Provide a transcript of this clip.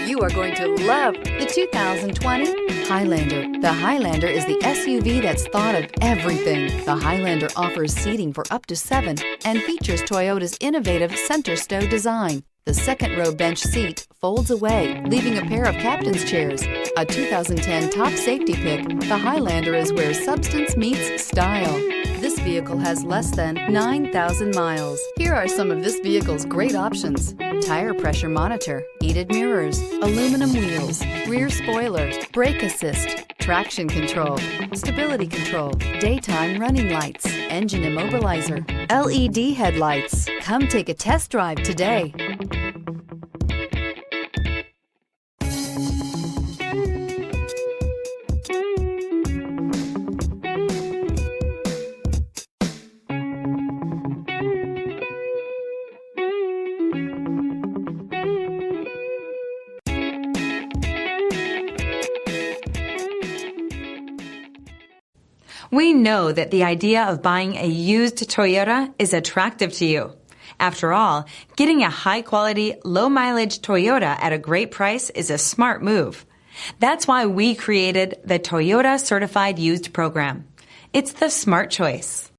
You are going to love the 2020 Highlander. The Highlander is the SUV that's thought of everything. The Highlander offers seating for up to 7 and features Toyota's innovative center stow design. The second row bench seat folds away, leaving a pair of captain's chairs. A 2010 top safety pick, the Highlander is where substance meets style. This vehicle has less than 9,000 miles. Here are some of this vehicle's great options: tire pressure monitor, heated mirrors, aluminum wheels, rear spoiler, brake assist, traction control, stability control, daytime running lights, engine immobilizer, LED headlights. Come take a test drive today. We know that the idea of buying a used Toyota is attractive to you. After all, getting a high-quality, low-mileage Toyota at a great price is a smart move. That's why we created the Toyota Certified Used Program. It's the smart choice.